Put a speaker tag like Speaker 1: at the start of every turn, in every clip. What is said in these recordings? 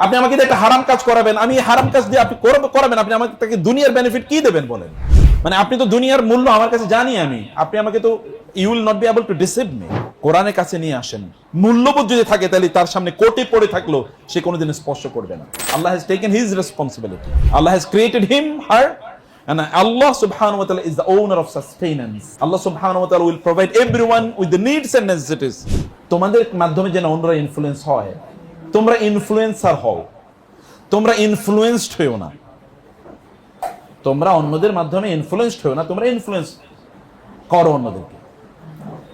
Speaker 1: আপনি আমাকে দিয়ে একটা হারাম কাজ করাবেন, আমি হারাম কাজ দিয়ে আপনি করাবেন, আপনি আমাকে তাকে দুনিয়ার বেনিফিট কি দেবেন বলেন? মানে আপনি তো দুনিয়ার মূল্য আমার কাছে জানি আমি, আপনি আমাকে তো you will not be able to deceive me. কোরআনের কাছে নিয়ে আসেন, মূল্যবোধ যদি থাকে তাহলে তার সামনে কোটে পড়ে থাকলো সে কোনোদিন স্পর্শ করবে না। Allah has taken his responsibility, Allah has created him her, and Allah subhanahu wa ta'ala is the owner of sustenance. Allah subhanahu wa ta'ala will provide everyone with the needs and necessities. তোমাদের মাধ্যমে যেন অন্যরা influence হয়, তোমরা influencer হও, তোমরা influenced হও না। তোমরা অন্যদের মাধ্যমে ইনফ্লুয়েন্সড হও না, তোমরা ইনফ্লুয়েন্স করো অন্যদেরকে।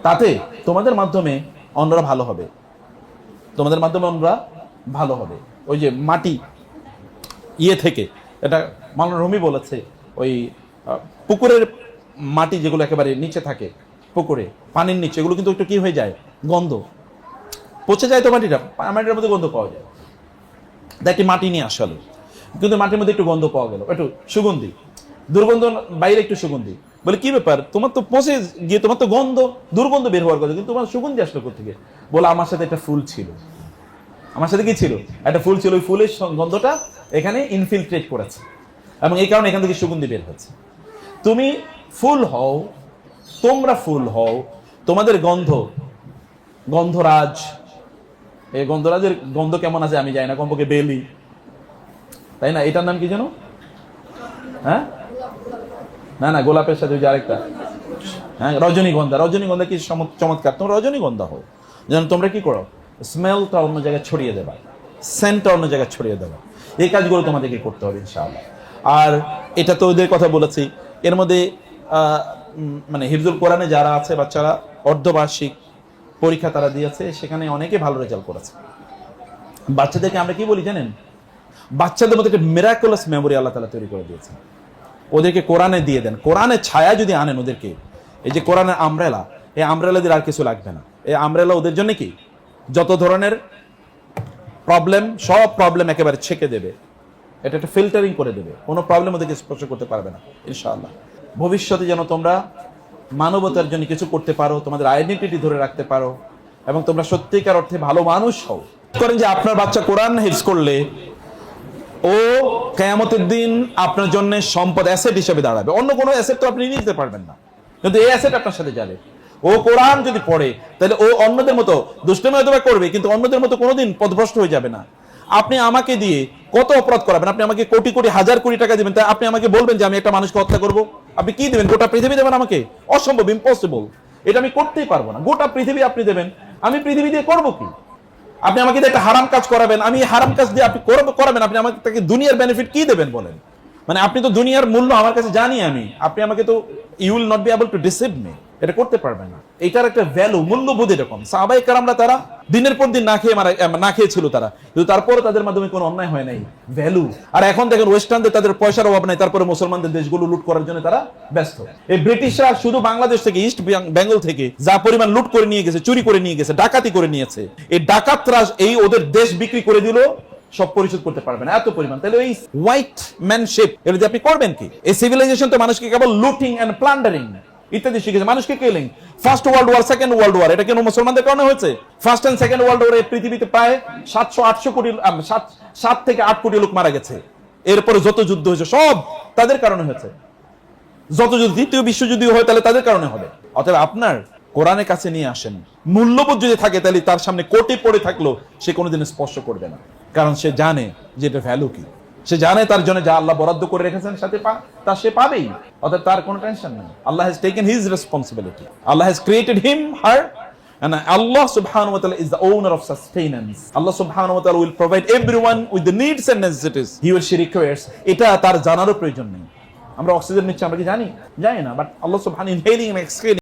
Speaker 1: তাতে তোমাদের মাধ্যমে অন্যরা ভালো হবে, তোমাদের মাধ্যমে অন্যরা ভালো হবে। ওই যে মাটি থেকে, এটা মাওলানা রুমি বলেছে, ওই পুকুরের মাটি যেগুলো একেবারে নিচে থাকে, পুকুরে পানির নিচে, এগুলো কিন্তু একটু কি হয়ে যায়, গন্ধ পচে যায়, তো মাটিটার মধ্যে গন্ধ পাওয়া যায়। দেখি মাটি নিয়ে আসলে, কিন্তু মাটির মধ্যে একটু গন্ধ পাওয়া গেল, একটু সুগন্ধি, দুর্গন্ধ বাইরে একটু সুগন্ধি। বলে কি ব্যাপার, তোমার তো পচে গিয়ে তোমার তো গন্ধ দুর্গন্ধ বের হওয়ার কথা, কিন্তু তোমার সুগন্ধি আসলো কোথেকে? বলে আমার সাথে একটা ফুল ছিল, আমার সাথে কি ছিল, একটা ফুল ছিল, ওই ফুলের গন্ধটা এখানে ইনফিলট্রেট করেছে এবং এই কারণে এখান থেকে সুগন্ধি বের হচ্ছে। তুমি ফুল হও, তোমরা ফুল হও, তোমাদের গন্ধরাজ, এই গন্ধরাজের গন্ধ কেমন আছে আমি জানি না, কমপক্ষে বেলি, তাই না? এটার নাম কি যেন, হ্যাঁ না না গোলাপের সাথে ওই যে আরেকটা, হ্যাঁ রজনীগন্ধা। রজনীগন্ধা কি চমৎকার, তোমরা রজনীগন্ধা হও, যেন তোমরা কি করো, স্মেলটা অন্য জায়গায় ছড়িয়ে দেবা, সেন্টটা অন্য জায়গায় ছড়িয়ে দেবা। এই কাজগুলো তোমাদেরকে করতে হবে ইনশাআল্লাহ। আর এটা তো ওদের কথা বলেছি, এর মধ্যে মানে হিফজুল কোরআনে যারা আছে বাচ্চারা, অর্ধবার্ষিক পরীক্ষা তারা দিয়েছে, সেখানে অনেকে ভালো রেজাল্ট করেছে। বাচ্চাদেরকে আমরা কি বলি জানেন, বাচ্চাদের মধ্যে একটা মিরাকুলাস মেমোরি আল্লাহ তাআলা তৈরি করে দিয়েছেন। ওদেরকে কোরআনে দিয়ে দেন, কোরআনের ছায়া যদি আনেন ওদেরকে, এই যে কোরআনের আমব্রেলা, এই আমব্রেলা দিয়ে আর কিছু লাগবে না। এই আমব্রেলা ওদের জন্য কি, যত ধরনের প্রবলেম, সব প্রবলেম একেবারে ছেঁকে দেবে, এটা একটা ফিল্টারিং করে দেবে, কোনো প্রবলেম ওদেরকে স্পর্শ করতে পারবে না ইনশাআল্লাহ। ভবিষ্যতে যেন তোমরা মানবতার জন্য কিছু করতে পারো, তোমাদের আইডেন্টিটি ধরে রাখতে পারো, এবং তোমরা সত্যিকার অর্থে ভালো মানুষ হও। করেন যে আপনার বাচ্চা কোরআন হিফজ করলে ও কিয়ামতের দিন আপনার জন্য সম্পদ, অ্যাসেট হিসেবে দাঁড়াবে। অন্য কোনো অ্যাসেট তো আপনি নিয়ে যেতে পারবেন না, কিন্তু এই অ্যাসেট আপনার সাথে যাবে। ও কোরআন যদি পড়ে তাহলে ও অন্যদের মতো দুষ্টমি হয়তো করবে, কিন্তু অন্যদের মতো কোনোদিন পথভ্রষ্ট হয়ে যাবে না। আপনি আমাকে দিয়ে কত অপরাধ করাবেন, আপনি আমাকে কোটি কোটি হাজার কোটি টাকা দিবেন, তাই আপনি আমাকে বলবেন যে আমি একটা মানুষকে হত্যা করবো, আপনি কি দেবেন? গোটা পৃথিবী দেবেন আমাকে? অসম্ভব, ইম্পসিবল, এটা আমি করতেই পারবো না। গোটা পৃথিবী আপনি দেবেন, আমি পৃথিবী দিয়ে করবো কি? আপনি আমাকে দিয়ে একটা হারাম কাজ করাবেন, আমি হারাম কাজ দিয়ে আপনি করাবেন, আপনি আমাকে তাকে দুনিয়ার বেনিফিট কি দেবেন বলেন? মানে আপনি তো দুনিয়ার মূল্য আমার কাছে জানি আমি, আপনি আমাকে তো you will not be able to deceive me, এটা করতে পারবেন না। এটার একটা ভ্যালু, মূল্যবোধ এরকম। সাহাবায়ে কেরামরা তারা দিনের পর দিন না খেয়েছিল তারা, কিন্তু তারপরে তাদের মাধ্যমে কোনো অন্যায় হয় নাই, ভ্যালু। আর এখন দেখেন ওয়েস্টার্নদের তাদের পয়সার অভাব নাই, তারপরে মুসলমানদের দেশগুলো লুট করার জন্য তারা ব্যস্ত। এই ব্রিটিশরা শুধু বাংলাদেশ থেকে, ইস্ট বেঙ্গল থেকে যা পরিমাণ লুট করে নিয়ে গেছে, চুরি করে নিয়ে গেছে, ডাকাতি করে নিয়েছে, এই ডাকাতরা এই ওদের দেশ বিক্রি করে দিল, সব পরিশোধ করতে পারবে না এত পরিমাণ। তাহলে ওই হোয়াইট ম্যানশিপ এটা আপনি করবেন কি? এই সিভিলাইজেশন তো মানুষকে কেবল লুটিং এন্ড প্লান্ডারিং ইত্যাদি শিখেছে, মানুষকে killing. First world war, second world war, এটা কেন মুসলমানদের কারণে হয়েছে? ফার্স্ট এন্ড সেকেন্ড ওয়ার্ল্ড ওয়ারে পৃথিবীতে প্রায় 700-800 কোটি, 7 থেকে 8 কোটি লোক মারা গেছে। এরপরে যত যুদ্ধ হয়েছে সব তাদের কারণে হয়েছে। যত যুদ্ধ, দ্বিতীয় বিশ্বযুদ্ধ হয় তাহলে তাদের কারণে হবে। অতএব আপনার কোরআনের কাছে নিয়ে আসেন, মূল্যবোধ যদি থাকে তাহলে তার সামনে কোটে পড়ে থাকলো সে কোনোদিন স্পর্শ করবে না, কারণ সে জানে যে এটা ভ্যালু কি, সে জানে তার জন্য যা আল্লাহ বরাদ্দ করে রেখেছেন সাথে তা সে পাবেই। অতএব তার কোনো টেনশন নেই। Allah has taken his responsibility, Allah has created him her, and Allah subhanahu wa ta'ala is the owner of sustenance. Allah subhanahu wa ta'ala will provide everyone with the needs and necessities he or she requires. এটা তার জানারও প্রয়োজন নেই। আমরা oxygen নিচ্ছি, আমরা কি জানি? জানি না, বাট আল্লাহ সুবহানাহু inhaling and exhaling